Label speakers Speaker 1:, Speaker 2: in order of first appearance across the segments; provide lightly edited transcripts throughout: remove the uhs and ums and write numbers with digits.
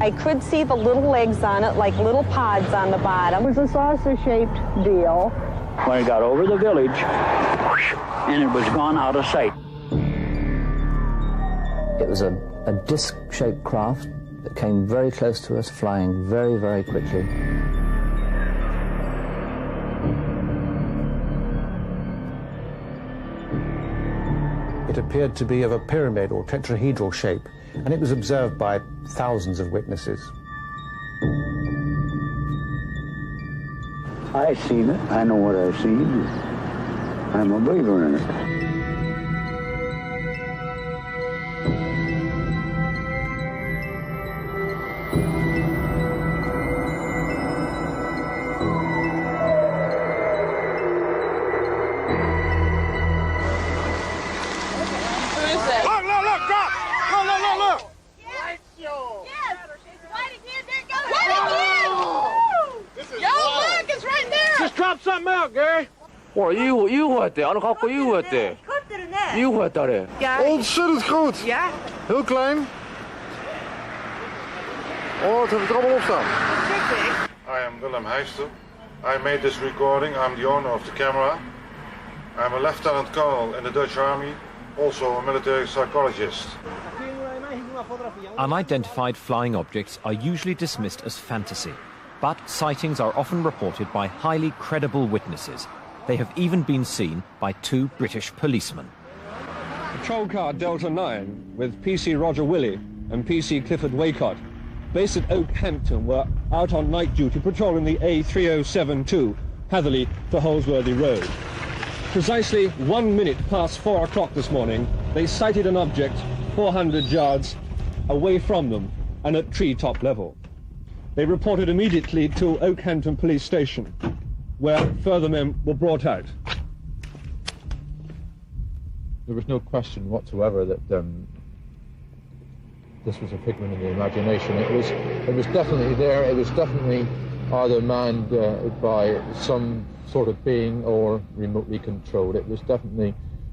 Speaker 1: I could see the little legs on it, like little pods on the bottom.
Speaker 2: It was a saucer-shaped deal.
Speaker 3: When it got over the village, and it was gone out of sight.
Speaker 4: It was a disc-shaped craft that came very close to us, flying very, very quickly.
Speaker 5: It appeared to be of a pyramid or tetrahedral shape, and it was observed by thousands of witnesses.
Speaker 3: I've seen it. I know what I've seen. I'm a believer in it.
Speaker 6: UFO-했대. 안에 갖고 UFO-했대. UFO-했다래.
Speaker 7: Ontzettend groot.
Speaker 8: Ja?
Speaker 7: Heel klein. Oh, het heeft er allemaal op staan.
Speaker 9: I am Willem Heister. I made this recording. I'm the owner of the camera. I'm a lieutenant colonel in the Dutch Army, also a military psychologist.
Speaker 10: Unidentified flying objects are usually dismissed as fantasy, but sightings are often reported by highly credible witnesses. They have even been seen by 2 British policemen.
Speaker 11: Patrol car Delta 9 with PC Roger Willey and PC Clifford Waycott, based at Oakhampton, were out on night duty patrolling the A3072, Hatherley to Holsworthy Road. Precisely 1 minute past 4 o'clock this morning, they sighted an object 400 yards away from them and at treetop level. They reported immediately to Oakhampton Police Station, where further men were brought out.
Speaker 12: There was no question whatsoever that this was a figment of the imagination. It was definitely there. It was definitely either manned by some sort of being or remotely controlled. It was definitely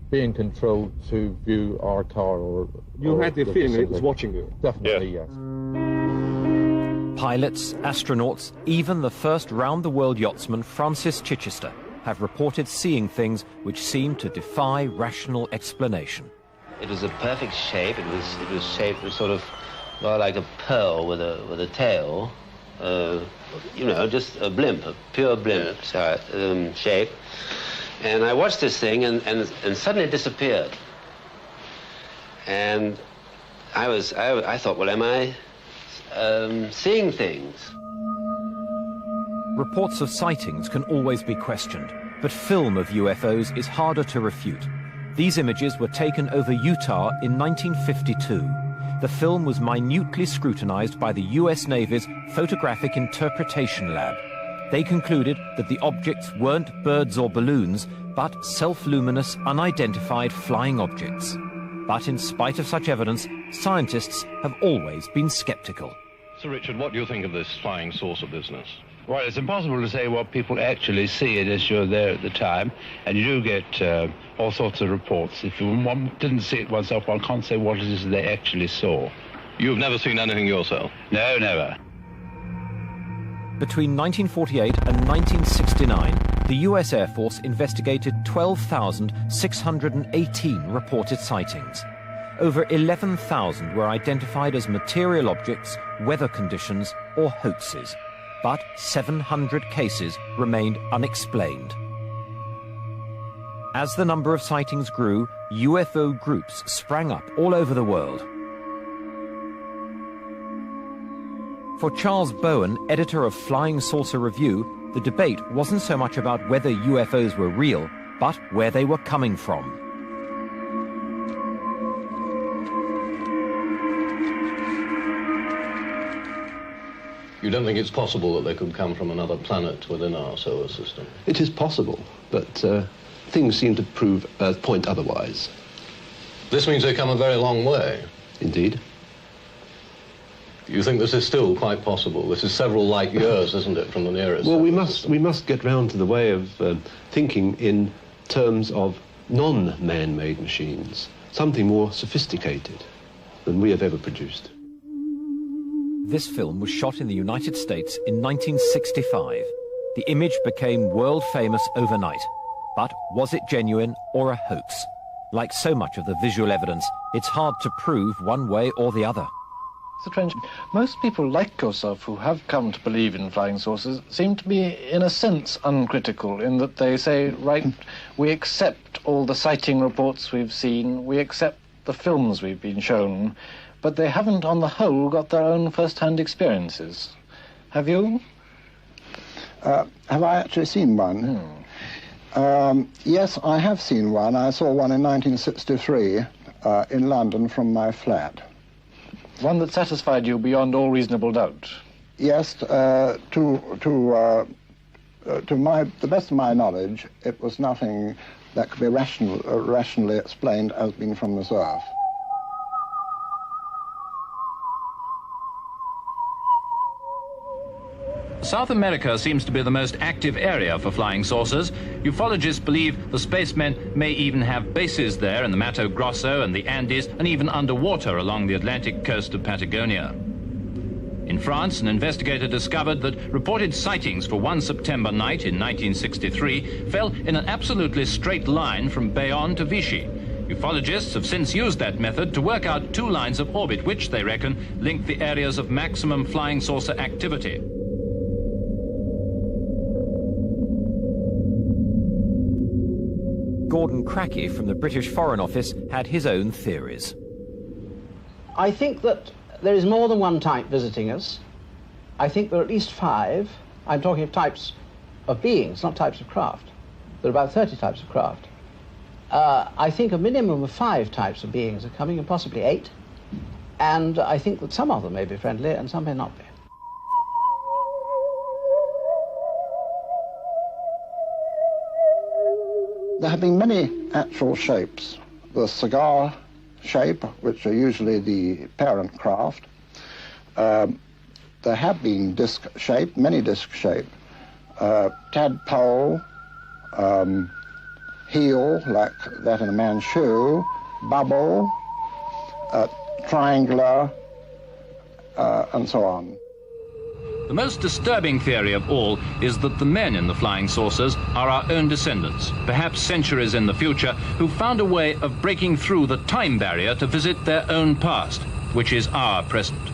Speaker 12: being controlled to view our car or...
Speaker 11: You had the feeling that it was watching you?
Speaker 12: Definitely, yes.
Speaker 10: Pilots, astronauts, even the first round-the-world yachtsman Francis Chichester have reported seeing things which seem to defy rational explanation.
Speaker 13: It was a perfect shape. It was shaped sort of well, like a pearl with a tail. You know, just a blimp, a pure blimp shape. And I watched this thing, and suddenly it disappeared. And I thought, well, am I seeing things?
Speaker 10: Reports of sightings can always be questioned, but film of UFOs is harder to refute. These images were taken over Utah in 1952. The film was minutely scrutinized by the US Navy's Photographic Interpretation Lab. They concluded that the objects weren't birds or balloons, but self-luminous, unidentified flying objects. But in spite of such evidence, scientists have always been skeptical.
Speaker 14: Sir Richard, what do you think of this flying saucer business? Well, it's impossible to say what people actually see unless you're there at the time, and you do get all sorts of reports. If one didn't see it oneself, one can't say what it is they actually saw. You've never seen anything yourself?
Speaker 13: No, never.
Speaker 10: Between 1948 and 1969, the US Air Force investigated 12,618 reported sightings. Over 11,000 were identified as material objects, weather conditions, or hoaxes. But 700 cases remained unexplained. As the number of sightings grew, UFO groups sprang up all over the world. For Charles Bowen, editor of Flying Saucer Review, the debate wasn't so much about whether UFOs were real, but where they were coming from.
Speaker 14: You don't think it's possible that they could come from another planet within our solar system?
Speaker 15: It is possible, but things seem to point otherwise.
Speaker 14: This means they've come a very long way.
Speaker 15: Indeed.
Speaker 14: You think this is still quite possible? This is several light years, isn't it, from the nearest?
Speaker 15: Well, we must get round to the way of thinking in terms of non-man-made machines, something more sophisticated than we have ever produced.
Speaker 10: This film was shot in the United States in 1965. The image became world famous overnight. But was it genuine or a hoax? Like so much of the visual evidence, it's hard to prove one way or the other.
Speaker 8: Mr. Trench, most people like yourself who have come to believe in flying saucers seem to be, in a sense, uncritical, in that they say, right, we accept all the sighting reports we've seen, we accept the films we've been shown, but they haven't, on the whole, got their own first-hand experiences. Have you?
Speaker 16: Have I actually seen one? Yes, I have seen one. I saw one in 1963 in London from my flat.
Speaker 8: One that satisfied you beyond all reasonable doubt?
Speaker 16: Yes, to the best of my knowledge, it was nothing that could be rationally explained as being from this earth.
Speaker 17: South America seems to be the most active area for flying saucers. Ufologists believe the spacemen may even have bases there in the Mato Grosso and the Andes, and even underwater along the Atlantic coast of Patagonia. In France, an investigator discovered that reported sightings for one September night in 1963 fell in an absolutely straight line from Bayonne to Vichy. Ufologists have since used that method to work out two lines of orbit which, they reckon, link the areas of maximum flying saucer activity.
Speaker 10: Gordon Crackey from the British Foreign Office had his own theories.
Speaker 18: I think that there is more than one type visiting us. I think there are at least 5. I'm talking of types of beings, not types of craft. There are about 30 types of craft. I think a minimum of 5 types of beings are coming, and possibly 8. And I think that some of them may be friendly and some may not be.
Speaker 16: There have been many actual shapes. The cigar shape, which are usually the parent craft. There have been disc shape, many disc shape. Tadpole, heel, like that in a man's shoe, bubble, triangular, and so on.
Speaker 17: The most disturbing theory of all is that the men in the flying saucers are our own descendants, perhaps centuries in the future, who found a way of breaking through the time barrier to visit their own past, which is our present.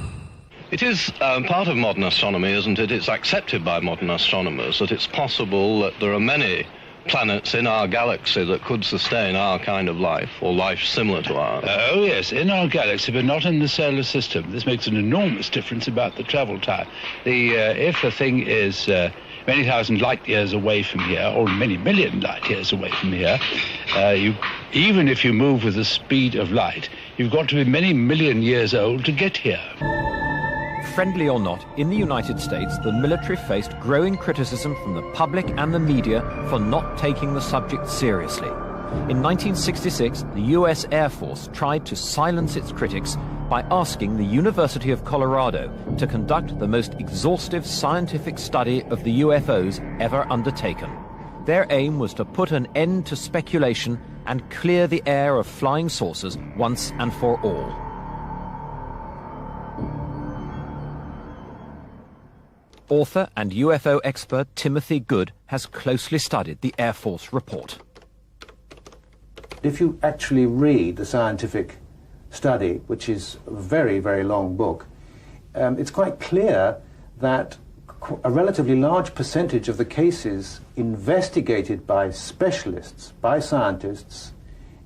Speaker 15: It is part of modern astronomy, isn't it? It's accepted by modern astronomers that it's possible that there are many planets in our galaxy that could sustain our kind of life, or life similar to ours.
Speaker 14: Oh yes, in our galaxy, but not in the solar system. This makes an enormous difference about the travel time. If the thing is many thousand light years away from here, or many million light years away from here, even if you move with the speed of light, you've got to be many million years old to get here.
Speaker 10: Friendly or not, in the United States, the military faced growing criticism from the public and the media for not taking the subject seriously. In 1966, the US Air Force tried to silence its critics by asking the University of Colorado to conduct the most exhaustive scientific study of the UFOs ever undertaken. Their aim was to put an end to speculation and clear the air of flying saucers once and for all. Author and UFO expert Timothy Good has closely studied the Air Force report.
Speaker 5: If you actually read the scientific study, which is a very, very long book, it's quite clear that a relatively large percentage of the cases investigated by specialists, by scientists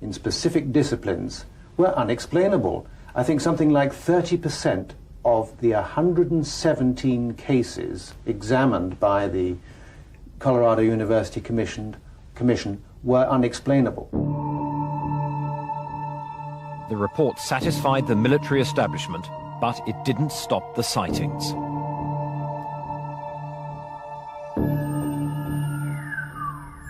Speaker 5: in specific disciplines, were unexplainable. I think something like 30% of the 117 cases examined by the Colorado University Commission were unexplainable.
Speaker 10: The report satisfied the military establishment, but it didn't stop the sightings.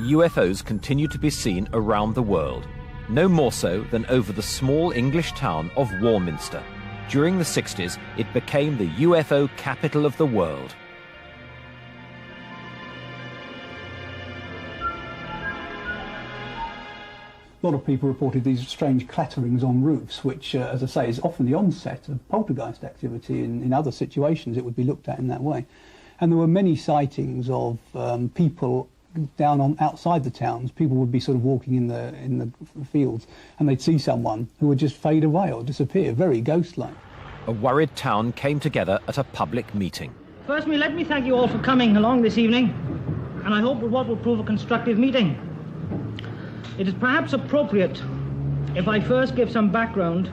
Speaker 10: UFOs continue to be seen around the world, no more so than over the small English town of Warminster. During the 60s, it became the UFO capital of the world.
Speaker 19: A lot of people reported these strange clatterings on roofs, which, as I say, is often the onset of poltergeist activity. In other situations, it would be looked at in that way. And there were many sightings of people down on outside the towns. People would be sort of walking in the fields, and they'd see someone who would just fade away or disappear, very ghost-like.
Speaker 10: A worried town came together at a public meeting.
Speaker 20: Firstly, let me thank you all for coming along this evening, and I hope what will prove a constructive meeting. It is perhaps appropriate if I first give some background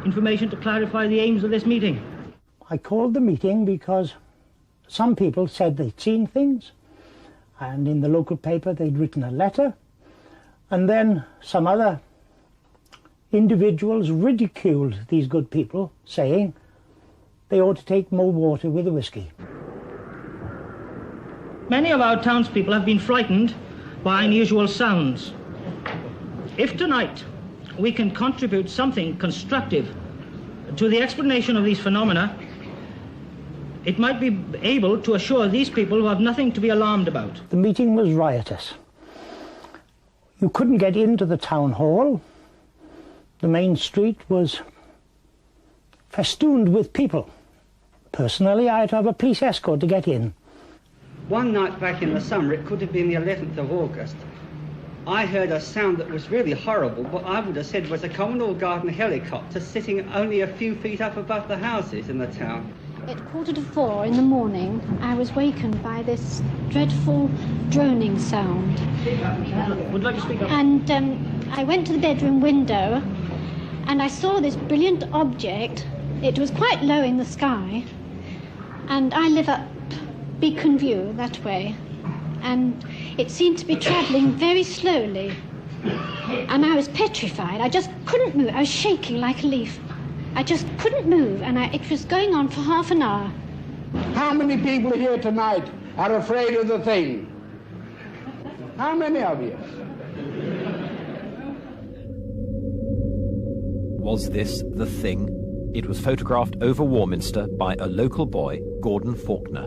Speaker 20: information to clarify the aims of this meeting.
Speaker 21: I called the meeting because some people said they'd seen things, and in the local paper they'd written a letter, and then some other individuals ridiculed these good people, saying they ought to take more water with the whiskey.
Speaker 20: Many of our townspeople have been frightened by unusual sounds. If tonight we can contribute something constructive to the explanation of these phenomena, it might be able to assure these people who have nothing to be alarmed about.
Speaker 21: The meeting was riotous. You couldn't get into the town hall. The main street was festooned with people. Personally, I had to have a police escort to get in.
Speaker 22: One night back in the summer, it could have been the 11th of August, I heard a sound that was really horrible, but I would have said was a Commodore Garden helicopter sitting only a few feet up above the houses in the town.
Speaker 23: At 3:45 in the morning, I was wakened by this dreadful droning sound.
Speaker 20: Would you like to speak up?
Speaker 23: And I went to the bedroom window, and I saw this brilliant object. It was quite low in the sky, and I live up Beacon View that way, and it seemed to be travelling very slowly, and I was petrified. I just couldn't move. I was shaking like a leaf. I just couldn't move, and it was going on for half an hour.
Speaker 24: How many people here tonight are afraid of the thing? How many of you?
Speaker 10: Was this the thing? It was photographed over Warminster by a local boy, Gordon Faulkner.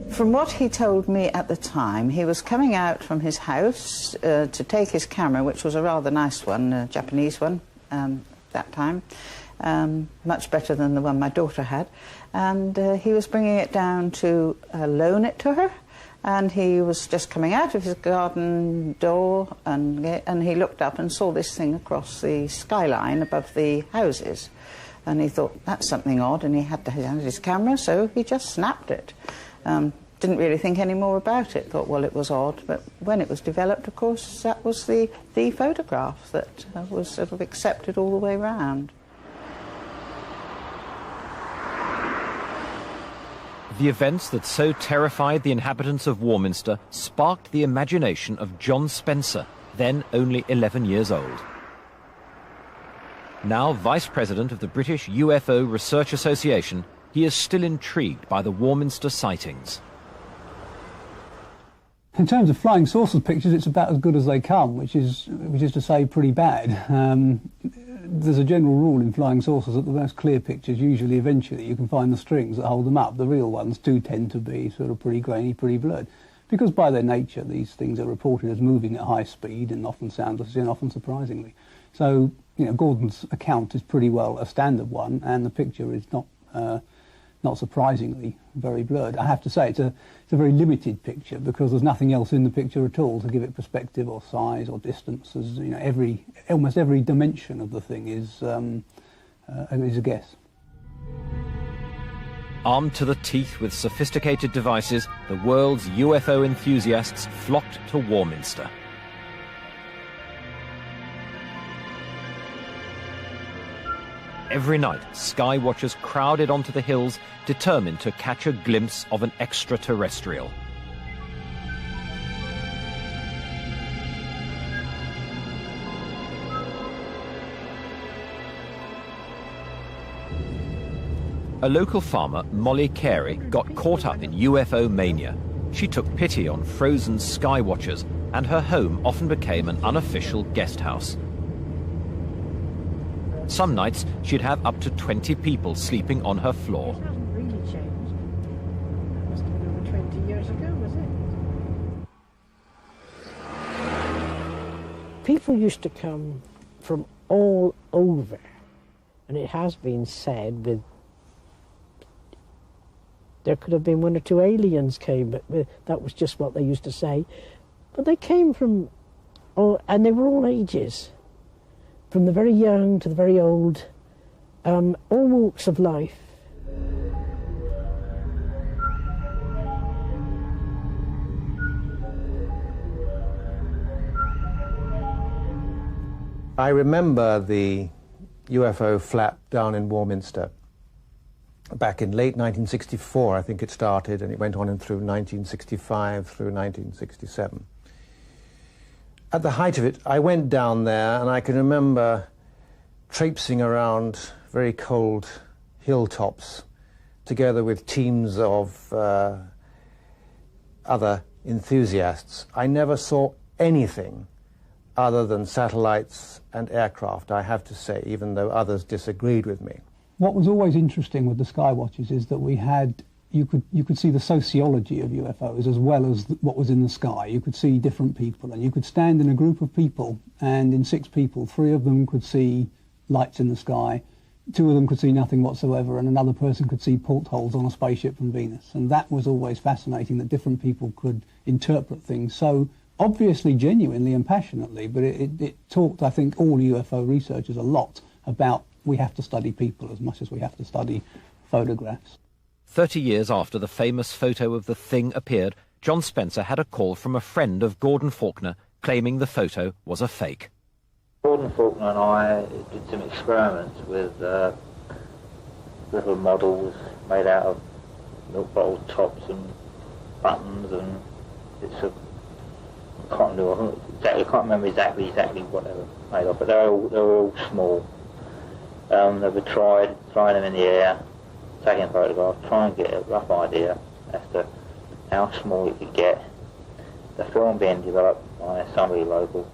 Speaker 25: From what he told me at the time, he was coming out from his house to take his camera, which was a rather nice one, a Japanese one, that time, much better than the one my daughter had, and he was bringing it down to loan it to her, and he was just coming out of his garden door, and he looked up and saw this thing across the skyline above the houses, and he thought, that's something odd, and he had his camera, so he just snapped it. Didn't really think any more about it, thought, well, it was odd, but when it was developed, of course, that was the photograph that was sort of accepted all the way round.
Speaker 10: The events that so terrified the inhabitants of Warminster sparked the imagination of John Spencer, then only 11 years old. Now Vice President of the British UFO Research Association, he is still intrigued by the Warminster sightings.
Speaker 19: In terms of flying saucer pictures, it's about as good as they come, which is to say pretty bad. There's a general rule in flying saucers that the most clear pictures, usually eventually, you can find the strings that hold them up. The real ones do tend to be sort of pretty grainy, pretty blurred, because by their nature these things are reported as moving at high speed and often soundlessly and often surprisingly. So, you know, Gordon's account is pretty well a standard one, and the picture is not surprisingly very blurred. I have to say it's a very limited picture because there's nothing else in the picture at all to give it perspective or size or distance. As you know, almost every dimension of the thing is a guess.
Speaker 10: Armed to the teeth with sophisticated devices, the world's UFO enthusiasts flocked to Warminster. Every night, sky watchers crowded onto the hills, determined to catch a glimpse of an extraterrestrial. A local farmer, Molly Carey, got caught up in UFO mania. She took pity on frozen sky watchers, and her home often became an unofficial guest house. Some nights, she'd have up to 20 people sleeping on her floor.
Speaker 2: It hasn't really changed. That must have been over 20 years ago, was it?
Speaker 1: people used to come from all over, and it has been said there could have been 1 or 2 aliens came, but that was just what they used to say. But they came from and they were all ages, from the very young to the very old, all walks of life.
Speaker 5: I remember the UFO flap down in Warminster back in late 1964, I think it started, and it went on through 1965 through 1967. At the height of it, I went down there, and I can remember traipsing around very cold hilltops together with teams of other enthusiasts. I never saw anything other than satellites and aircraft, I have to say, even though others disagreed with me.
Speaker 19: What was always interesting with the Skywatchers is that you could see the sociology of UFOs as well as what was in the sky. You could see different people, and you could stand in a group of people, and in 6 people, 3 of them could see lights in the sky, 2 of them could see nothing whatsoever, and another person could see portholes on a spaceship from Venus. And that was always fascinating, that different people could interpret things so obviously genuinely and passionately, but it taught, I think, all UFO researchers a lot about we have to study people as much as we have to study photographs.
Speaker 10: 30 years after the famous photo of the thing appeared, John Spencer had a call from a friend of Gordon Faulkner claiming the photo was a fake.
Speaker 3: Gordon Faulkner and I did some experiments with little models made out of milk bottle tops and buttons and bits of I can't remember exactly what they were made of, but they were all small. They were trying them in the air, taking photographs, trying to get a rough idea as to how small it could get. The film being developed by somebody local.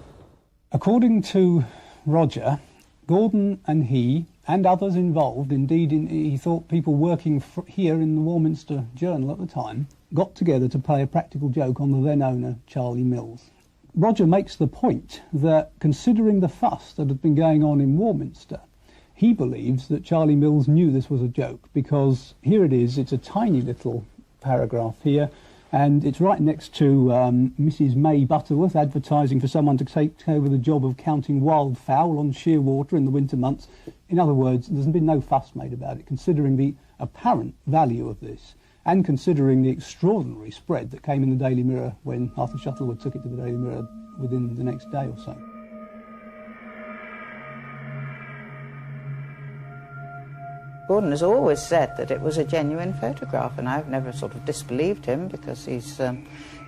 Speaker 19: According to Roger, Gordon and he and others involved, indeed he thought people working here in the Warminster Journal at the time, got together to play a practical joke on the then owner, Charlie Mills. Roger makes the point that, considering the fuss that had been going on in Warminster, he believes that Charlie Mills knew this was a joke, because here it is, it's a tiny little paragraph here, and it's right next to Mrs. May Butterworth advertising for someone to take over the job of counting wildfowl on Shearwater in the winter months. In other words, there's been no fuss made about it, considering the apparent value of this, and considering the extraordinary spread that came in the Daily Mirror when Arthur Shuttleworth took it to the Daily Mirror within the next day or so.
Speaker 25: Gordon has always said that it was a genuine photograph, and I've never sort of disbelieved him, because he's a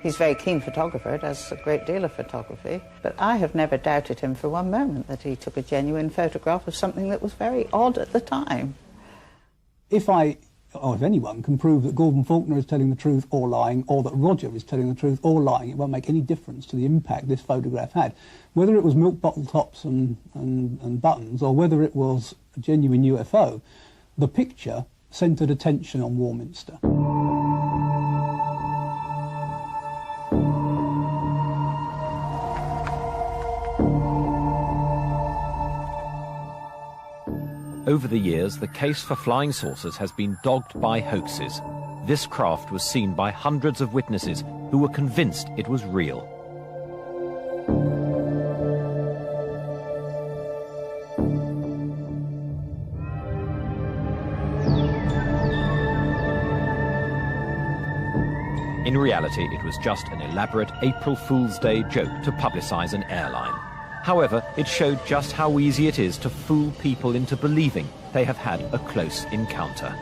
Speaker 25: very keen photographer, does a great deal of photography. But I have never doubted him for one moment that he took a genuine photograph of something that was very odd at the time.
Speaker 19: If anyone can prove that Gordon Faulkner is telling the truth or lying, or that Roger is telling the truth or lying, it won't make any difference to the impact this photograph had. Whether it was milk bottle tops and buttons, or whether it was a genuine UFO, the picture centred attention on Warminster.
Speaker 10: Over the years, the case for flying saucers has been dogged by hoaxes. This craft was seen by hundreds of witnesses who were convinced it was real. In reality, it was just an elaborate April Fool's Day joke to publicise an airline. However, it showed just how easy it is to fool people into believing they have had a close encounter.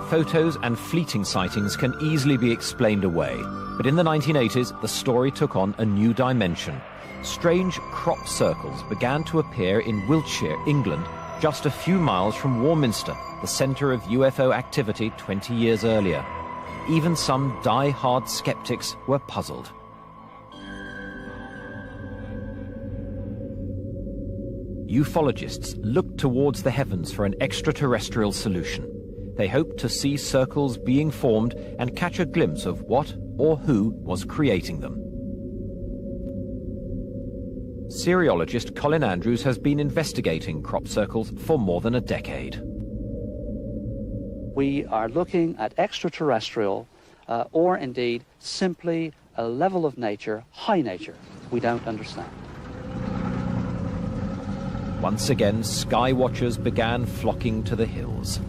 Speaker 10: Photos and fleeting sightings can easily be explained away, but in the 1980s, the story took on a new dimension. Strange crop circles began to appear in Wiltshire, England, just a few miles from Warminster, the centre of UFO activity 20 years earlier. Even some die-hard skeptics were puzzled. Ufologists looked towards the heavens for an extraterrestrial solution. They hoped to see circles being formed and catch a glimpse of what or who was creating them. Seriologist Colin Andrews has been investigating crop circles for more than a decade.
Speaker 4: We are looking at extraterrestrial or indeed simply a level of nature, high nature, we don't understand.
Speaker 10: Once again, sky watchers began flocking to the hills.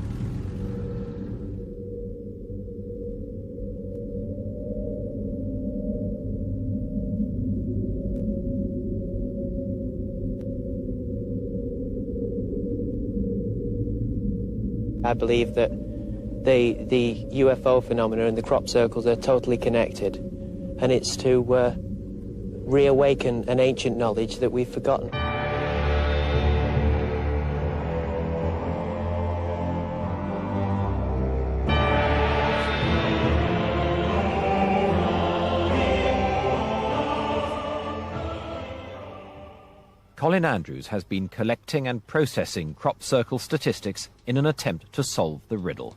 Speaker 6: I believe that the UFO phenomena and the crop circles are totally connected, and it's to reawaken an ancient knowledge that we've forgotten.
Speaker 10: Colin Andrews has been collecting and processing crop circle statistics in an attempt to solve the riddle.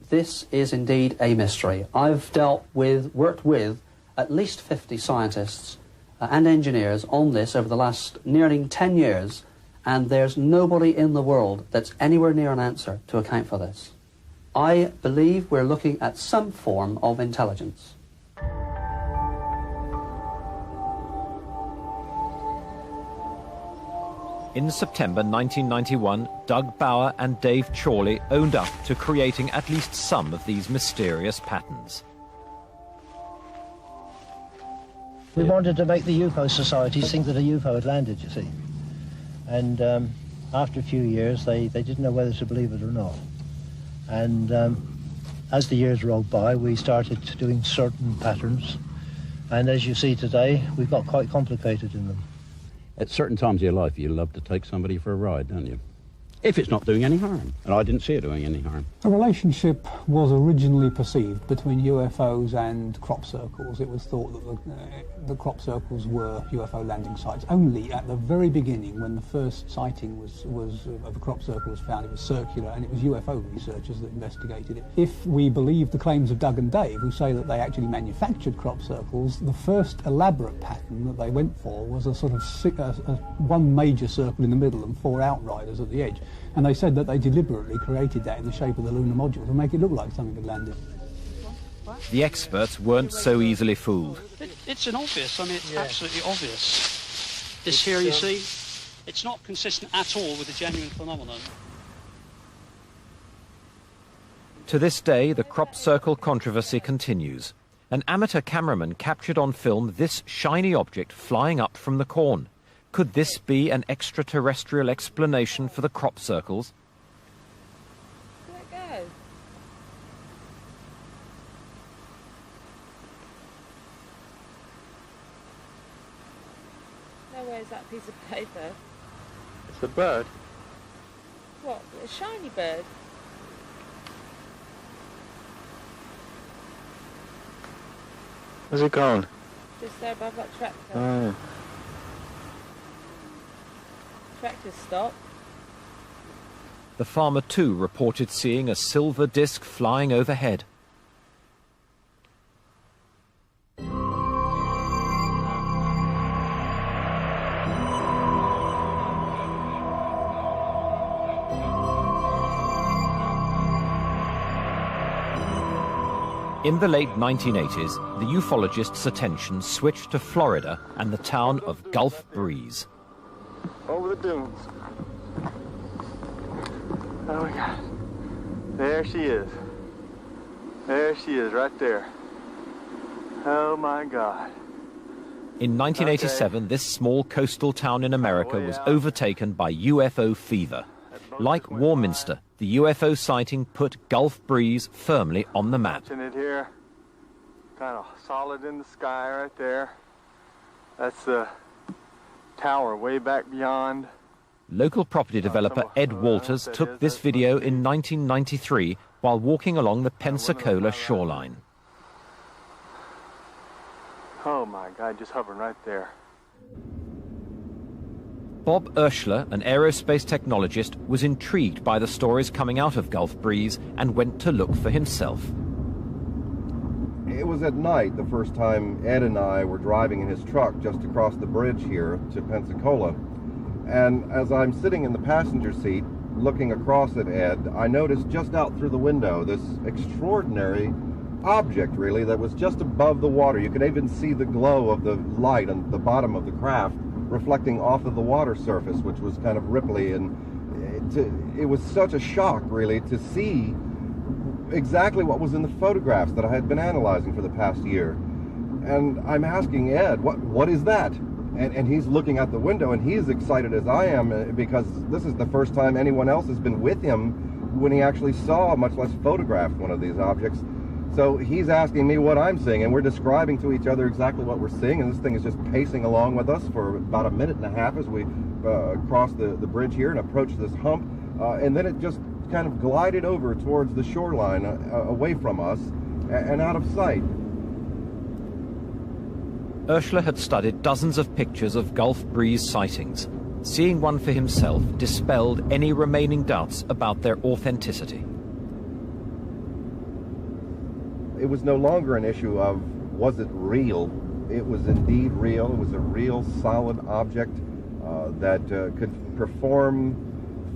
Speaker 4: This is indeed a mystery. I've worked with at least 50 scientists and engineers on this over the last nearly 10 years, and there's nobody in the world that's anywhere near an answer to account for this. I believe we're looking at some form of intelligence.
Speaker 10: In September 1991, Doug Bauer and Dave Chorley owned up to creating at least some of these mysterious patterns.
Speaker 7: We wanted to make the UFO societies think that a UFO had landed, you see. And after a few years, they didn't know whether to believe it or not. And as the years rolled by, we started doing certain patterns. And as you see today, we've got quite complicated in them.
Speaker 9: At certain times of your life, you love to take somebody for a ride, don't you? If it's not doing any harm. And I didn't see it doing any harm.
Speaker 19: A relationship was originally perceived between UFOs and crop circles. It was thought that the crop circles were UFO landing sites. Only at the very beginning, when the first sighting of a crop circle was found, it was circular, and it was UFO researchers that investigated it. If we believe the claims of Doug and Dave, who say that they actually manufactured crop circles, the first elaborate pattern that they went for was a sort of one major circle in the middle and 4 outriders at the edge. And they said that they deliberately created that in the shape of the lunar module to make it look like something had landed.
Speaker 10: The experts weren't so easily fooled.
Speaker 11: It's an obvious, I mean, it's absolutely obvious. This here, you see, it's not consistent at all with the genuine phenomenon.
Speaker 10: To this day, the crop circle controversy continues. An amateur cameraman captured on film this shiny object flying up from the corn. Could this be an extraterrestrial explanation for the crop circles?
Speaker 26: Let it go. Now where's that piece of paper?
Speaker 27: It's a bird.
Speaker 26: What? A shiny bird?
Speaker 27: Where's it gone?
Speaker 26: Just there above that tractor.
Speaker 27: Oh.
Speaker 26: Tractor stopped.
Speaker 10: The farmer too reported seeing a silver disc flying overhead. In the late 1980s, the ufologists' attention switched to Florida and the town of Gulf Breeze.
Speaker 27: Over the dunes. Oh my God. There she is. There she is, right there. Oh my God.
Speaker 10: In 1987, this small coastal town in America was overtaken by UFO fever. Like Warminster, the UFO sighting put Gulf Breeze firmly on the map.
Speaker 27: Watching it here, kind of solid in the sky right there. That's the tower way back beyond.
Speaker 10: Local property developer Ed Walters took this video in 1993 while walking along the Pensacola shoreline.
Speaker 27: Oh my God, just hovering right there.
Speaker 10: Bob Urschler, an aerospace technologist, was intrigued by the stories coming out of Gulf Breeze and went to look for himself.
Speaker 8: It was at night the first time Ed and I were driving in his truck just across the bridge here to Pensacola. And as I'm sitting in the passenger seat looking across at Ed, I noticed just out through the window this extraordinary object, really, that was just above the water. You could even see the glow of the light on the bottom of the craft reflecting off of the water surface, which was kind of ripply. And it was such a shock, really, to see exactly what was in the photographs that I had been analyzing for the past year. And I'm asking Ed, what is that? And he's looking out the window, and he's excited as I am, because this is the first time anyone else has been with him when he actually saw, much less photographed, one of these objects. So he's asking me what I'm seeing, and we're describing to each other exactly what we're seeing, and this thing is just pacing along with us for about a minute and a half as we cross the bridge here and approach this hump, and then it just kind of glided over towards the shoreline, away from us, and out of sight.
Speaker 10: Urschler had studied dozens of pictures of Gulf Breeze sightings. Seeing one for himself dispelled any remaining doubts about their authenticity.
Speaker 8: It was no longer an issue of, was it real? It was indeed real. It was a real solid object that could perform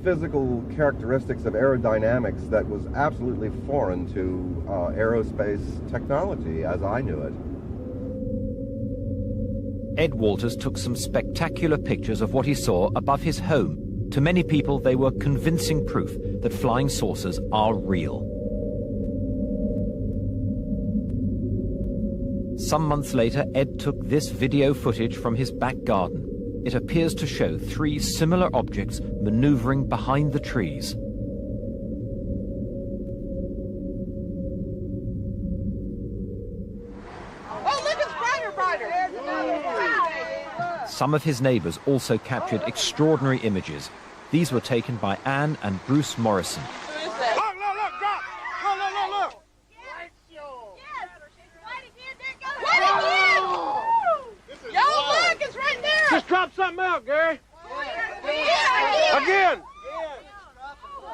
Speaker 8: physical characteristics of aerodynamics that was absolutely foreign to aerospace technology as I knew it.
Speaker 10: Ed Walters took some spectacular pictures of what he saw above his home. To many people, they were convincing proof that flying saucers are real. Some months later, Ed took this video footage from his back garden. It appears to show three similar objects maneuvering behind the trees. Some of his neighbors also captured extraordinary images. These were taken by Anne and Bruce Morrison.
Speaker 24: Just drop something out, Gary. Again.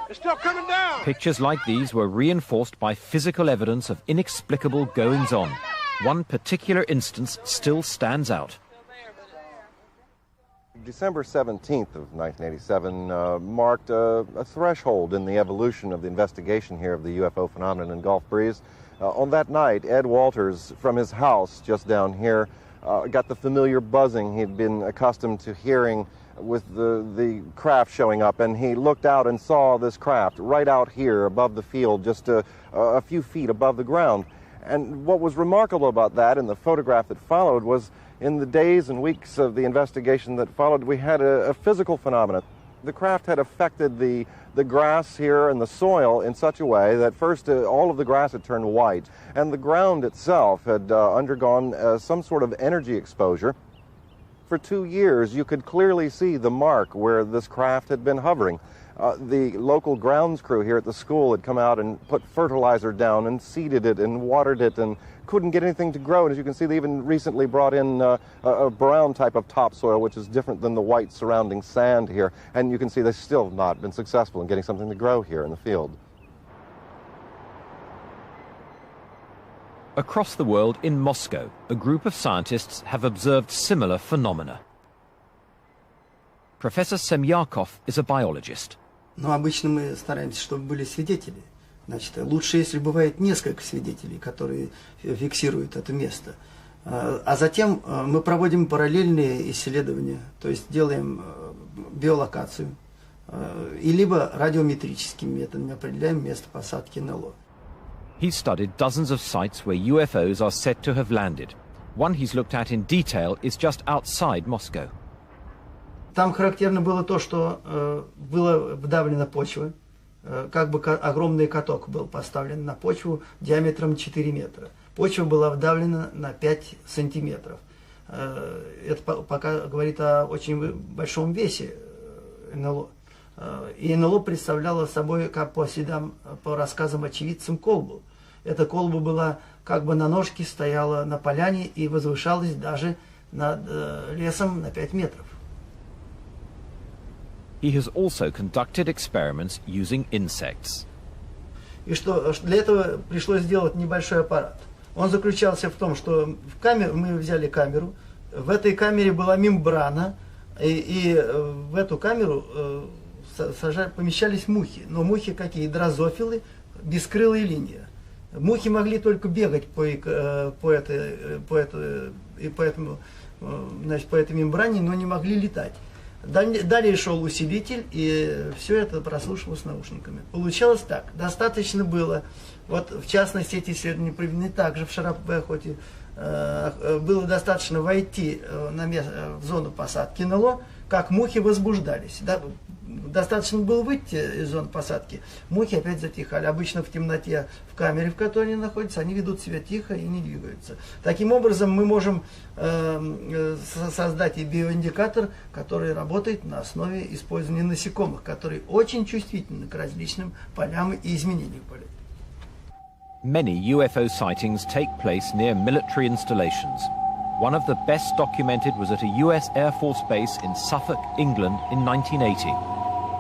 Speaker 24: It's still coming down.
Speaker 10: Pictures like these were reinforced by physical evidence of inexplicable goings-on. One particular instance still stands out.
Speaker 8: December 17th of 1987 marked a threshold in the evolution of the investigation here of the UFO phenomenon in Gulf Breeze. On that night, Ed Walters, from his house just down here, got the familiar buzzing he'd been accustomed to hearing with the craft showing up, and he looked out and saw this craft right out here above the field, just a few feet above the ground. And what was remarkable about that in the photograph that followed was in the days and weeks of the investigation that followed, we had a physical phenomenon. The craft had affected the grass here and the soil in such a way that first all of the grass had turned white, and the ground itself had undergone some sort of energy exposure. For 2 years, you could clearly see the mark where this craft had been hovering. The local grounds crew here at the school had come out and put fertilizer down and seeded it and watered it and couldn't get anything to grow. And as you can see, they even recently brought in a brown type of topsoil, which is different than the white surrounding sand here. And you can see they've still not been successful in getting something to grow here in the field.
Speaker 10: Across the world, in Moscow, a group of scientists have observed similar phenomena. Professor Semyakov is a biologist.
Speaker 12: Но обычно мы стараемся, чтобы были свидетели. Значит, лучше, если бывает несколько свидетелей, которые фиксируют это место. А затем мы проводим параллельные исследования, то есть делаем биолокацию, и либо радиометрическими методами определяем место посадки НЛО.
Speaker 10: He's studied dozens of sites where UFOs are said to have landed. One he's looked at in detail is just outside Moscow.
Speaker 12: Там характерно было то, что была вдавлена почва, как бы огромный каток был поставлен на почву диаметром 4 метра. Почва была вдавлена на 5 сантиметров. Это пока говорит о очень большом весе НЛО. И НЛО представляло собой, как по следам, по рассказам очевидцам, колбу. Эта колба была как бы на ножке, стояла на поляне и возвышалась даже над лесом на 5 метров.
Speaker 10: He has also conducted experiments using insects.
Speaker 12: И что для этого пришлось сделать небольшой аппарат. Он заключался в том, что в камеру, мы взяли камеру, в этой камере была мембрана, и в эту камеру помещались мухи. Но мухи какие? Дрозофилы, бескрылые линии. Мухи могли только бегать по этой мембране, но не могли летать. Далее шел усилитель, и все это прослушивалось наушниками. Получалось так. Достаточно было, вот в частности эти исследования проведены также в Шарапе-Охоте, было достаточно войти в зону посадки НЛО, как мухи возбуждались. Достаточно было выйти из зоны посадки, мухи опять затихали. Обычно в темноте, в камере, в которой они находятся, они ведут себя тихо и не двигаются. Таким образом, мы можем создать и биоиндикатор, который работает на основе использования насекомых, которые очень чувствительны к различным полям и изменениям полей.
Speaker 10: Many UFO sightings take place near military installations. One of the best documented was at a US Air Force base in Suffolk, England in 1980.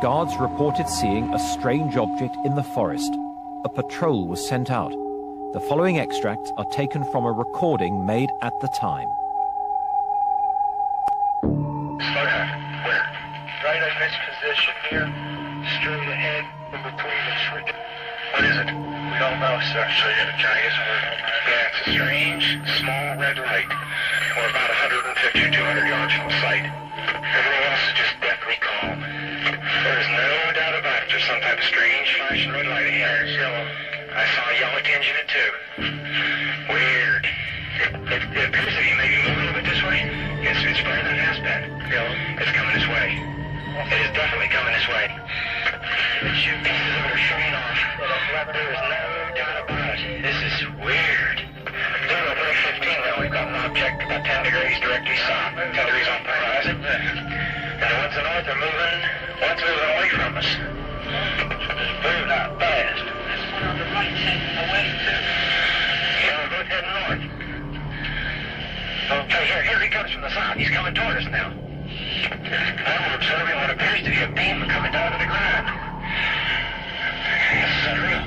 Speaker 10: Guards reported seeing a strange object in the forest. A patrol was sent out. The following extracts are taken from a recording made at the time.
Speaker 13: Slow down. Where? Right in this position here, straight ahead, in between the trees. What is it? We don't know, sir. So you're the Chinese word? Yeah, it's a strange, small red light. We're about 150 or 200 yards from the site. Everything else is just deathly calm. There's no doubt about it. There's some type of strange flashing red light ahead. It's yellow. I saw a yellow tinge in it too. Weird. It appears that you may be moving a bit this way. It's further than it has been. Yellow. It's coming this way. It is definitely coming this way. The two pieces of it are shooting off. There is no doubt about it. This is weird. Zero 15 now. We've got an object about 10 degrees directly south. 10 degrees off the horizon. And the ones to the north are moving. One's moving away from us. Moving out fast. This one on the right heading away too. Yeah, we're both heading north. Okay, here he comes from the south. He's coming toward us now. Now we're observing what appears to be a beam coming down to the ground. This is unreal.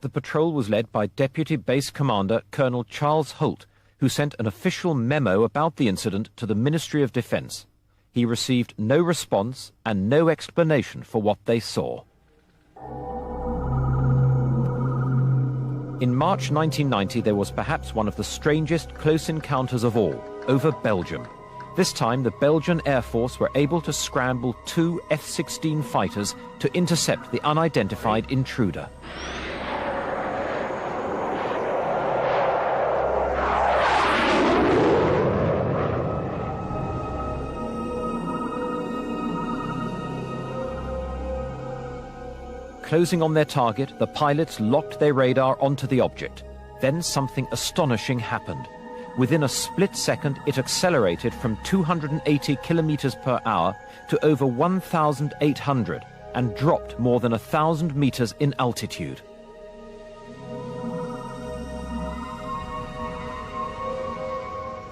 Speaker 10: The patrol was led by Deputy Base Commander Colonel Charles Holt, who sent an official memo about the incident to the Ministry of Defence. He received no response and no explanation for what they saw. In March 1990, there was perhaps one of the strangest close encounters of all, over Belgium. This time, the Belgian Air Force were able to scramble 2 F-16 fighters to intercept the unidentified intruder. Closing on their target, the pilots locked their radar onto the object. Then something astonishing happened. Within a split second, it accelerated from 280 kilometers per hour to over 1,800 and dropped more than 1,000 meters in altitude.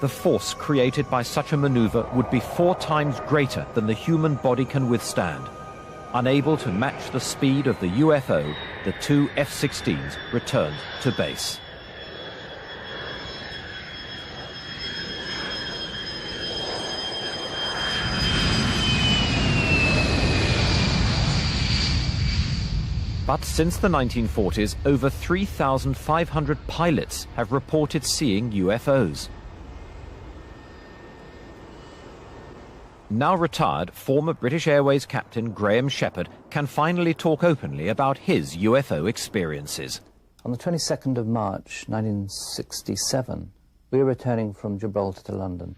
Speaker 10: The force created by such a maneuver would be 4 times greater than the human body can withstand. Unable to match the speed of the UFO, the 2 F-16s returned to base. But since the 1940s, over 3,500 pilots have reported seeing UFOs. Now retired, former British Airways captain Graham Shepherd can finally talk openly about his UFO experiences.
Speaker 14: On the 22nd of March 1967, we were returning from Gibraltar to London.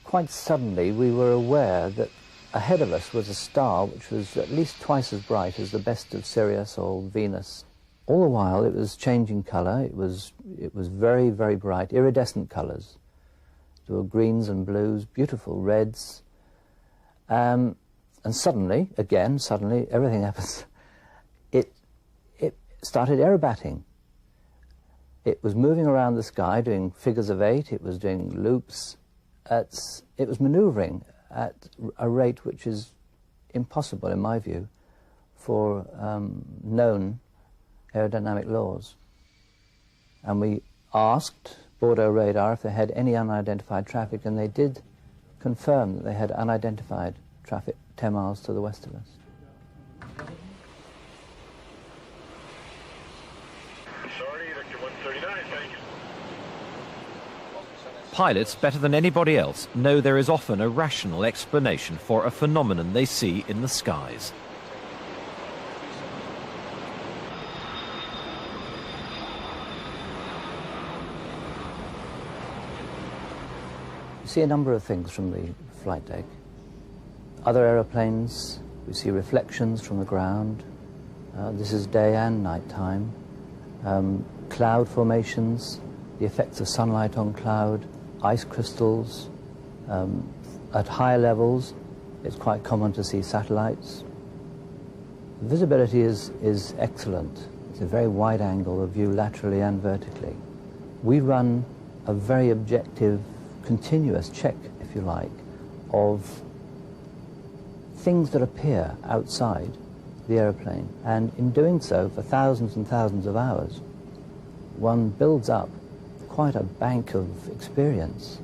Speaker 14: Quite suddenly, we were aware that ahead of us was a star which was at least twice as bright as the best of Sirius or Venus. All the while it was changing colour. It was very, very bright, iridescent colours. There were greens and blues, beautiful reds. And suddenly, everything happens. It started aerobating. It was moving around the sky, doing figures of 8. It was doing loops. It was manoeuvring at a rate which is impossible, in my view, for known aerodynamic laws. And we asked Bordeaux Radar if they had any unidentified traffic, and they did confirm that they had unidentified traffic 10 miles to the west of us.
Speaker 13: Sorry, Victor 139, thank you.
Speaker 10: Pilots, better than anybody else, know there is often a rational explanation for a phenomenon they see in the skies.
Speaker 14: We see a number of things from the flight deck. Other aeroplanes, we see reflections from the ground. This is day and night time. Cloud formations, the effects of sunlight on cloud, ice crystals. At higher levels, it's quite common to see satellites. The visibility is excellent. It's a very wide angle of view laterally and vertically. We run a very objective, continuous check, if you like, of things that appear outside the aeroplane. And in doing so for thousands and thousands of hours, one builds up quite a bank of experience.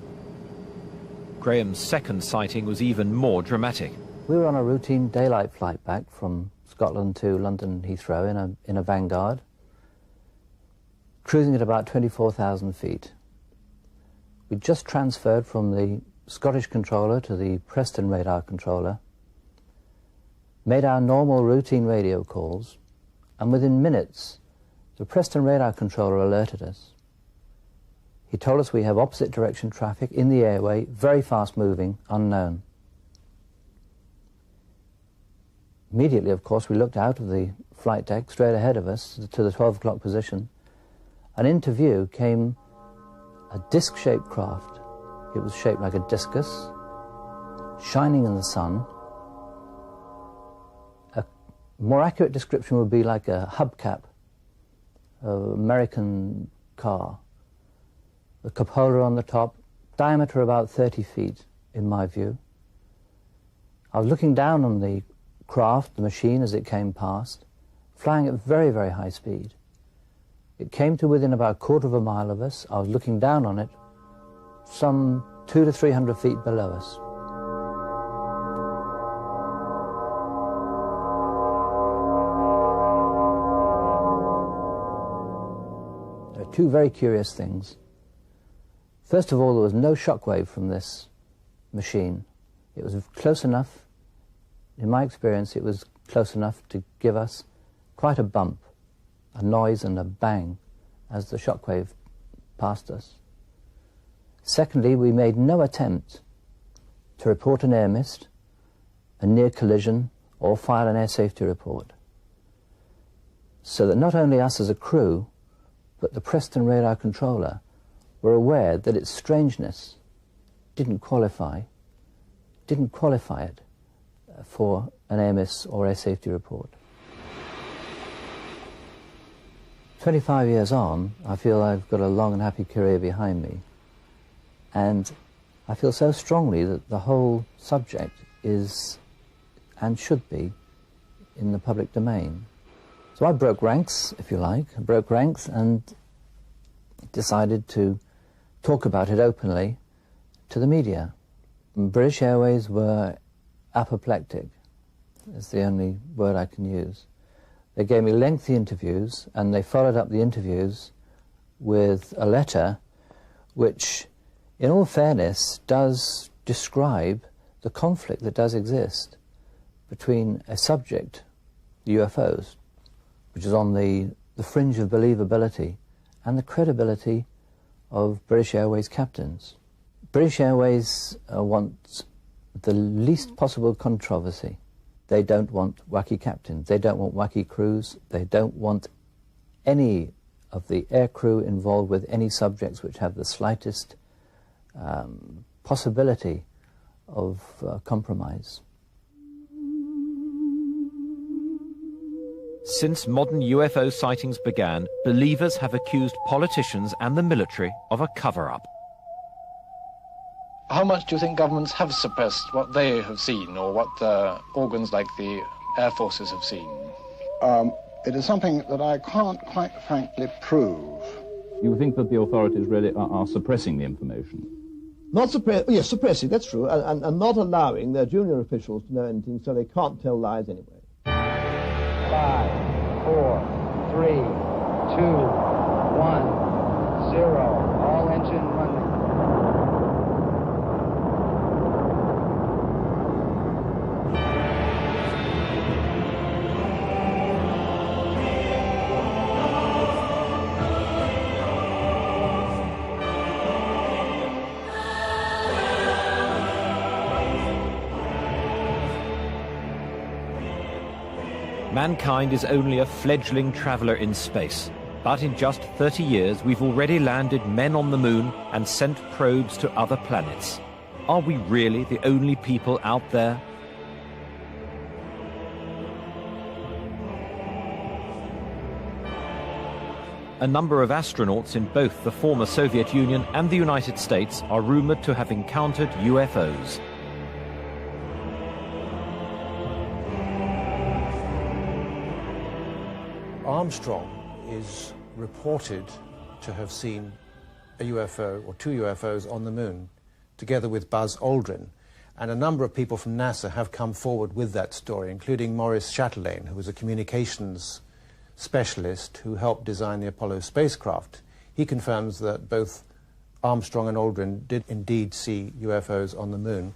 Speaker 10: Graham's second sighting was even more dramatic.
Speaker 14: We were on a routine daylight flight back from Scotland to London Heathrow in a Vanguard, cruising at about 24,000 feet. We just transferred from the Scottish controller to the Preston radar controller, made our normal routine radio calls, and within minutes, the Preston radar controller alerted us. He told us we have opposite direction traffic in the airway, very fast moving, unknown. Immediately, of course, we looked out of the flight deck straight ahead of us to the 12 o'clock position, and into view came a disc-shaped craft. It was shaped like a discus, shining in the sun. A more accurate description would be like a hubcap of an American car. The cupola on the top, diameter about 30 feet, in my view. I was looking down on the craft, the machine, as it came past, flying at very, very high speed. It came to within about a quarter of a mile of us. I was looking down on it, some 200 to 300 feet below us. There are two very curious things. First of all, there was no shockwave from this machine. It was close enough, in my experience, it was close enough to give us quite a bump, a noise and a bang as the shockwave passed us. Secondly, we made no attempt to report an air mist, a near collision, or file an air safety report. So that not only us as a crew, but the Preston radar controller were aware that its strangeness didn't qualify it for an air miss or air safety report. 25 years on, I feel I've got a long and happy career behind me, and I feel so strongly that the whole subject is, and should be, in the public domain. So I broke ranks, if you like. I broke ranks and decided to talk about it openly to the media. British Airways were apoplectic, is the only word I can use. They gave me lengthy interviews, and they followed up the interviews with a letter which, in all fairness, does describe the conflict that does exist between a subject, the UFOs, which is on the fringe of believability, and the credibility of British Airways captains. British Airways want the least possible controversy. They don't want wacky captains. They don't want wacky crews. They don't want any of the aircrew involved with any subjects which have the slightest possibility of compromise.
Speaker 10: Since modern UFO sightings began, believers have accused politicians and the military of a cover-up.
Speaker 15: How much do you think governments have suppressed what they have seen, or what organs like the air forces have seen?
Speaker 16: It is something that I can't quite frankly prove.
Speaker 9: You think that the authorities really are suppressing the information?
Speaker 17: Not yes, suppressing, that's true, and not allowing their junior officials to know anything, so they can't tell lies anyway.
Speaker 18: 5, 4, 3, 2, 1, 0. All engine running.
Speaker 10: Mankind is only a fledgling traveller in space, but in just 30 years we've already landed men on the moon and sent probes to other planets. Are we really the only people out there? A number of astronauts in both the former Soviet Union and the United States are rumoured to have encountered UFOs.
Speaker 5: Armstrong is reported to have seen a UFO, or 2 UFOs, on the moon, together with Buzz Aldrin. And a number of people from NASA have come forward with that story, including Maurice Chatelain, who was a communications specialist who helped design the Apollo spacecraft. He confirms that both Armstrong and Aldrin did indeed see UFOs on the moon.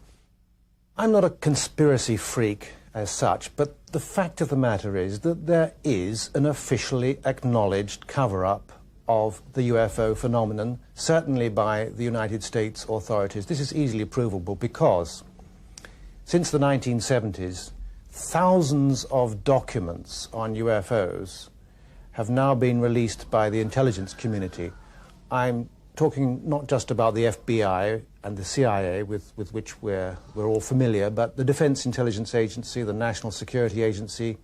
Speaker 5: I'm not a conspiracy freak as such, but the fact of the matter is that there is an officially acknowledged cover-up of the UFO phenomenon, certainly by the United States authorities. This is easily provable because since the 1970s, thousands of documents on UFOs have now been released by the intelligence community. I'm talking not just about the FBI and the CIA, with which we're all familiar, but the Defense Intelligence Agency, the National Security Agency,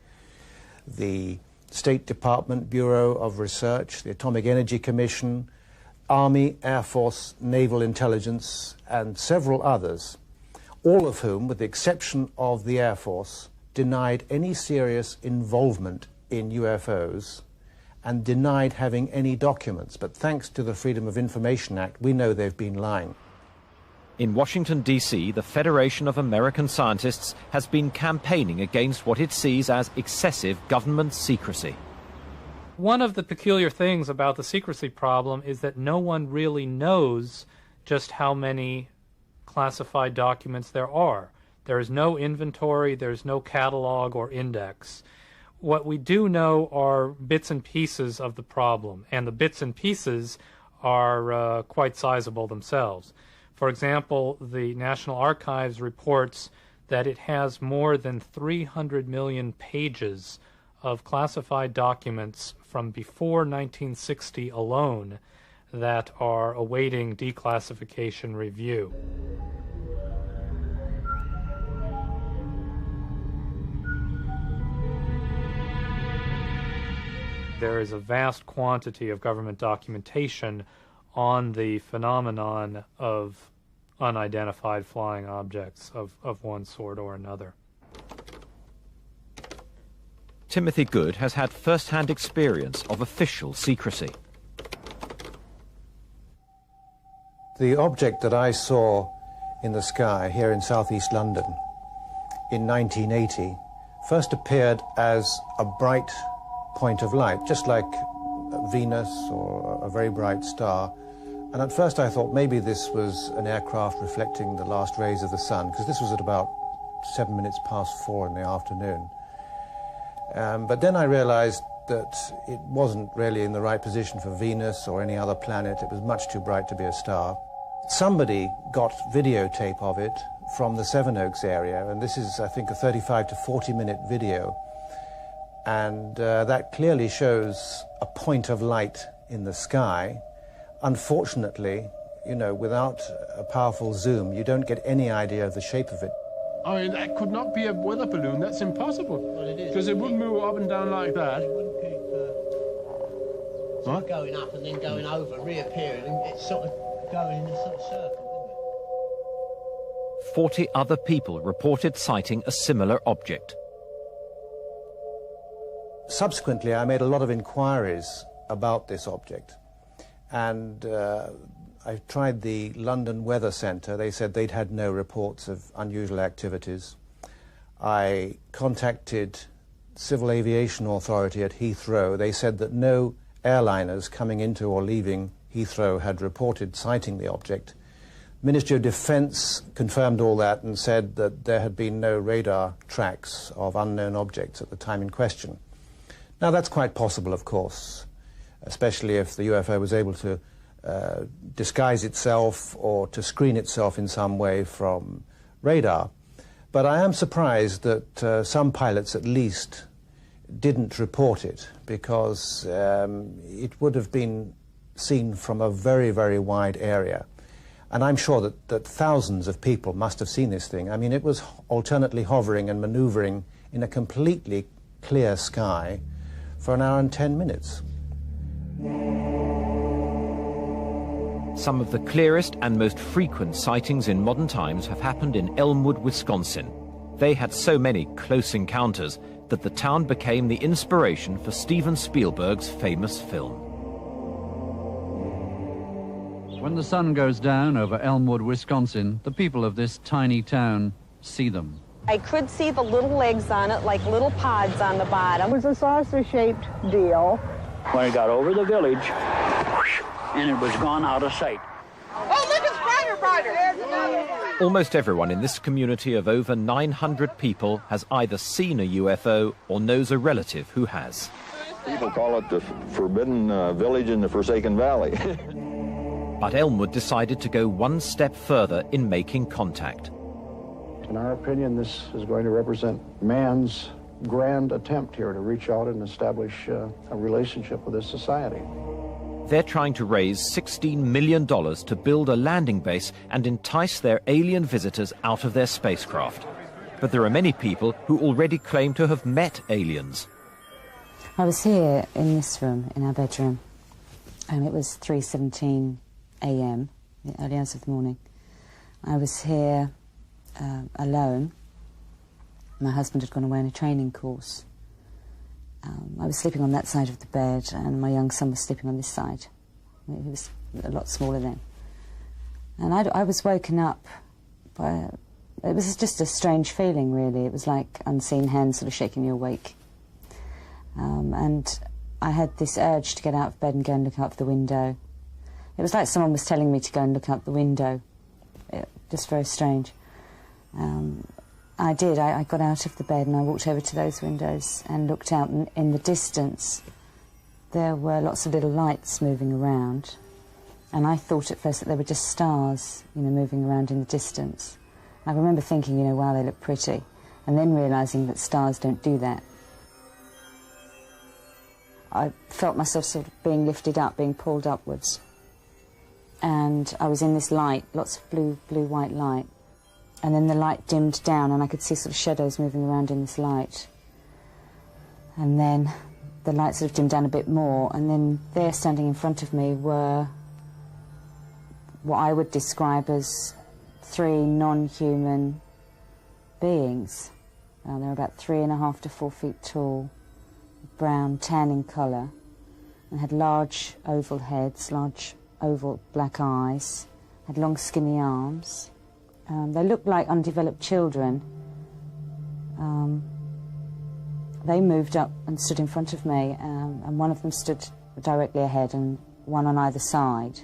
Speaker 5: the State Department Bureau of Research, the Atomic Energy Commission, Army, Air Force, Naval Intelligence, and several others, all of whom, with the exception of the Air Force, denied any serious involvement in UFOs and denied having any documents. But thanks to the Freedom of Information Act, we know they've been lying.
Speaker 10: In Washington, D.C., the Federation of American Scientists has been campaigning against what it sees as excessive government secrecy.
Speaker 20: One of the peculiar things about the secrecy problem is that no one really knows just how many classified documents there are. There is no inventory, there's no catalog or index. What we do know are bits and pieces of the problem, and the bits and pieces are quite sizable themselves. For example, the National Archives reports that it has more than 300 million pages of classified documents from before 1960 alone that are awaiting declassification review. There is a vast quantity of government documentation on the phenomenon of unidentified flying objects of one sort or another.
Speaker 10: Timothy Good has had first-hand experience of official secrecy.
Speaker 5: The object that I saw in the sky here in southeast London in 1980 first appeared as a bright point of light, just like Venus or a very bright star. And at first I thought maybe this was an aircraft reflecting the last rays of the sun, because this was at about 7 minutes past 4 in the afternoon. But then I realized that it wasn't really in the right position for Venus or any other planet. It was much too bright to be a star. Somebody got videotape of it from the Sevenoaks area, and this is, I think, a 35 to 40 minute video. and that clearly shows a point of light in the sky. Unfortunately, you know, without a powerful zoom, you don't get any idea of the shape of it.
Speaker 1: I mean, that could not be a weather balloon. That's impossible.
Speaker 7: Well, it is.
Speaker 1: Because it wouldn't move up and down like that.
Speaker 7: It wouldn't keep sort of going up and then going over, reappearing, and it's sort of going in a sort of circle, wouldn't it?
Speaker 10: 40 other people reported sighting a similar object.
Speaker 5: Subsequently, I made a lot of inquiries about this object, and I tried the London Weather Centre. They said they'd had no reports of unusual activities. I contacted Civil Aviation Authority at Heathrow. They said that no airliners coming into or leaving Heathrow had reported sighting the object. Ministry of Defence confirmed all that and said that there had been no radar tracks of unknown objects at the time in question. Now, that's quite possible, of course, especially if the UFO was able to disguise itself or to screen itself in some way from radar. But I am surprised that some pilots, at least, didn't report it, because it would have been seen from a very, very wide area. And I'm sure that thousands of people must have seen this thing. I mean, it was alternately hovering and maneuvering in a completely clear sky for an hour and 10 minutes.
Speaker 10: Some of the clearest and most frequent sightings in modern times have happened in Elmwood, Wisconsin. They had so many close encounters that the town became the inspiration for Steven Spielberg's famous film.
Speaker 2: When the sun goes down over Elmwood, Wisconsin, the people of this tiny town see them.
Speaker 3: I could see the little legs on it, like little pods on the bottom.
Speaker 21: It was a saucer-shaped deal.
Speaker 22: When it got over the village, and it was gone out of sight.
Speaker 3: Oh, look, it's brighter.
Speaker 10: Almost everyone in this community of over 900 people has either seen a UFO or knows a relative who has.
Speaker 23: People call it the Forbidden Village in the Forsaken Valley.
Speaker 10: But Elmwood decided to go one step further in making contact.
Speaker 16: In our opinion, this is going to represent man's grand attempt here to reach out and establish a relationship with this society.
Speaker 10: They're trying to raise $16 million to build a landing base and entice their alien visitors out of their spacecraft. But there are many people who already claim to have met aliens.
Speaker 25: I was here in this room, in our bedroom, and it was 3:17 a.m., the early hours of the morning. I was here alone. My husband had gone away on a training course. I was sleeping on that side of the bed, and my young son was sleeping on this side. He was a lot smaller then. And I was woken up by... It was just a strange feeling, really. It was like unseen hands sort of shaking me awake. And I had this urge to get out of bed and go and look out the window. It was like someone was telling me to go and look out the window. Just very strange. I did. I got out of the bed and I walked over to those windows and looked out, and in the distance there were lots of little lights moving around, and I thought at first that they were just stars, you know, moving around in the distance. I remember thinking, you know, wow, they look pretty, and then realising that stars don't do that. I felt myself sort of being lifted up, being pulled upwards, and I was in this light, lots of blue-white light. And then the light dimmed down and I could see sort of shadows moving around in this light. And then the light sort of dimmed down a bit more, and then there standing in front of me were what I would describe as 3 non-human beings. They're about 3.5 to 4 feet tall, brown, tan in colour, and had large oval heads, large oval black eyes, had long skinny arms. They looked like undeveloped children. They moved up and stood in front of me, and one of them stood directly ahead and one on either side.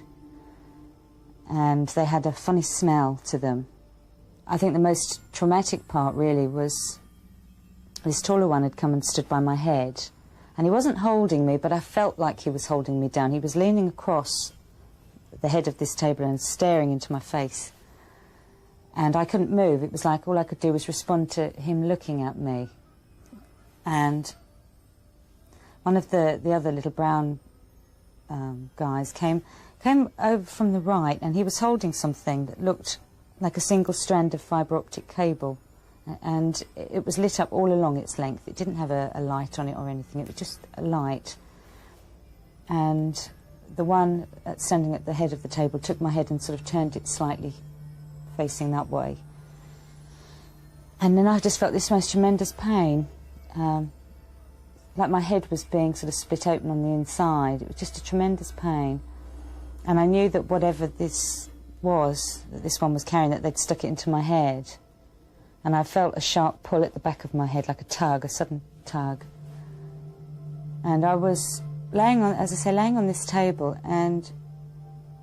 Speaker 25: And they had a funny smell to them. I think the most traumatic part really was this taller one had come and stood by my head. And he wasn't holding me, but I felt like he was holding me down. He was leaning across the head of this table and staring into my face. And I couldn't move. It was like all I could do was respond to him looking at me. And one of the other little brown guys came over from the right, and he was holding something that looked like a single strand of fibre optic cable, and it was lit up all along its length. It didn't have a light on it or anything, it was just a light. And the one standing at the head of the table took my head and sort of turned it slightly facing that way. And then I just felt this most tremendous pain, like my head was being sort of split open on the inside. It was just a tremendous pain. And I knew that whatever this was, that this one was carrying, that they'd stuck it into my head. And I felt a sharp pull at the back of my head, like a tug, a sudden tug. And I was laying on, as I say, laying on this table, and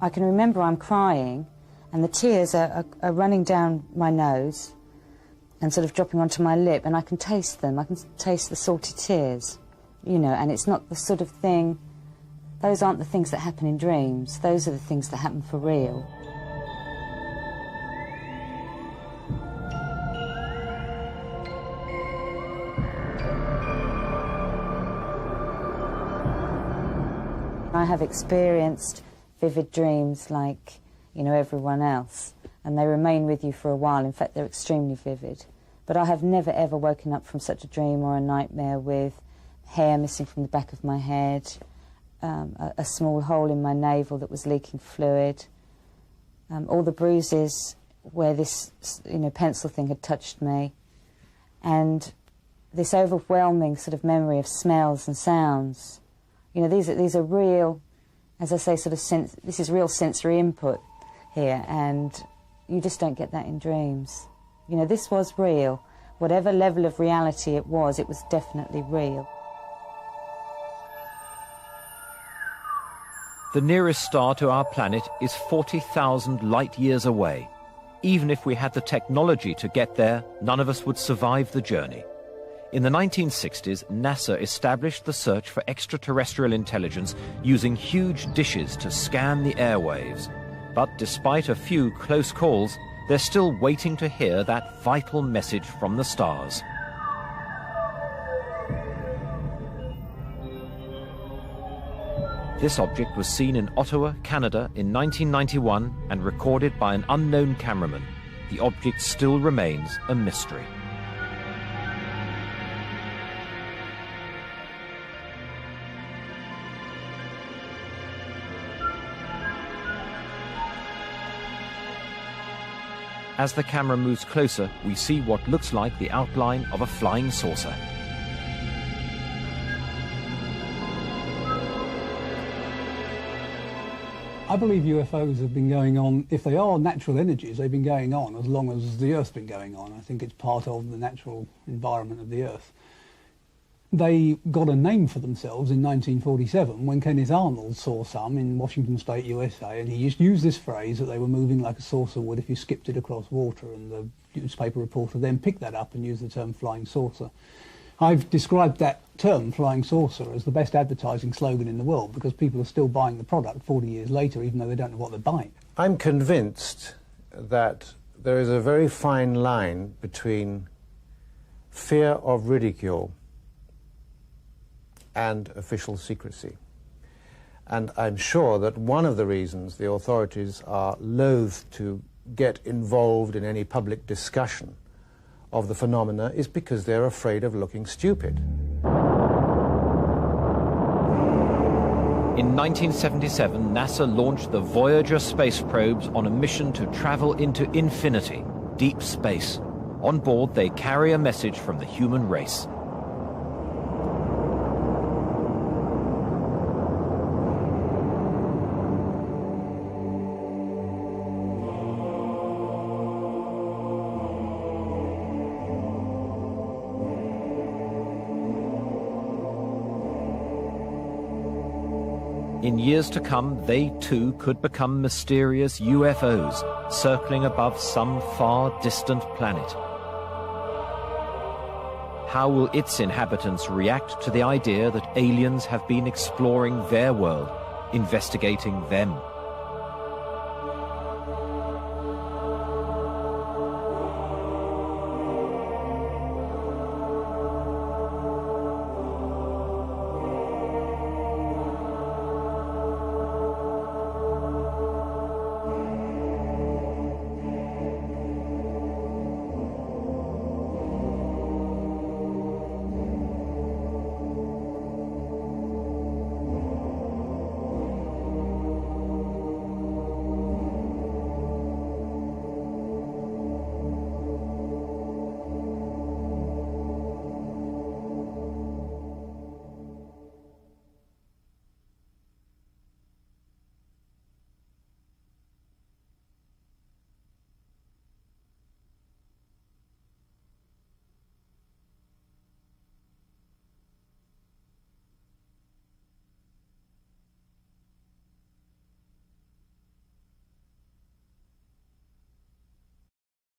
Speaker 25: I can remember I'm crying, and the tears are running down my nose and sort of dropping onto my lip, and I can taste them. I can taste the salty tears, you know, and it's not the sort of thing, those aren't the things that happen in dreams. Those are the things that happen for real. I have experienced vivid dreams like, you know, everyone else, and they remain with you for a while. In fact, they're extremely vivid. But I have never ever woken up from such a dream or a nightmare with hair missing from the back of my head, a small hole in my navel that was leaking fluid, all the bruises where this, you know, pencil thing had touched me, and this overwhelming sort of memory of smells and sounds. You know, these are real, as I say, sort of this is real sensory input here, and you just don't get that in dreams. You know, this was real. Whatever level of reality it was definitely real.
Speaker 10: The nearest star to our planet is 40,000 light years away. Even if we had the technology to get there, none of us would survive the journey. In the 1960s, NASA established the search for extraterrestrial intelligence using huge dishes to scan the airwaves. But despite a few close calls, they're still waiting to hear that vital message from the stars. This object was seen in Ottawa, Canada in 1991 and recorded by an unknown cameraman. The object still remains a mystery. As the camera moves closer, we see what looks like the outline of a flying saucer.
Speaker 4: I believe UFOs have been going on, if they are natural energies, they've been going on as long as the Earth's been going on. I think it's part of the natural environment of the Earth. They got a name for themselves in 1947 when Kenneth Arnold saw some in Washington State, USA, and he used this phrase that they were moving like a saucer would if you skipped it across water, and the newspaper reporter then picked that up and used the term flying saucer. I've described that term, flying saucer, as the best advertising slogan in the world because people are still buying the product 40 years later even though they don't know what they're buying.
Speaker 5: I'm convinced that there is a very fine line between fear of ridicule and official secrecy. And I'm sure that one of the reasons the authorities are loath to get involved in any public discussion of the phenomena is because they're afraid of looking stupid.
Speaker 10: In 1977, NASA launched the Voyager space probes on a mission to travel into infinity, deep space. On board, they carry a message from the human race. In years to come, they too could become mysterious UFOs, circling above some far distant planet. How will its inhabitants react to the idea that aliens have been exploring their world, investigating them?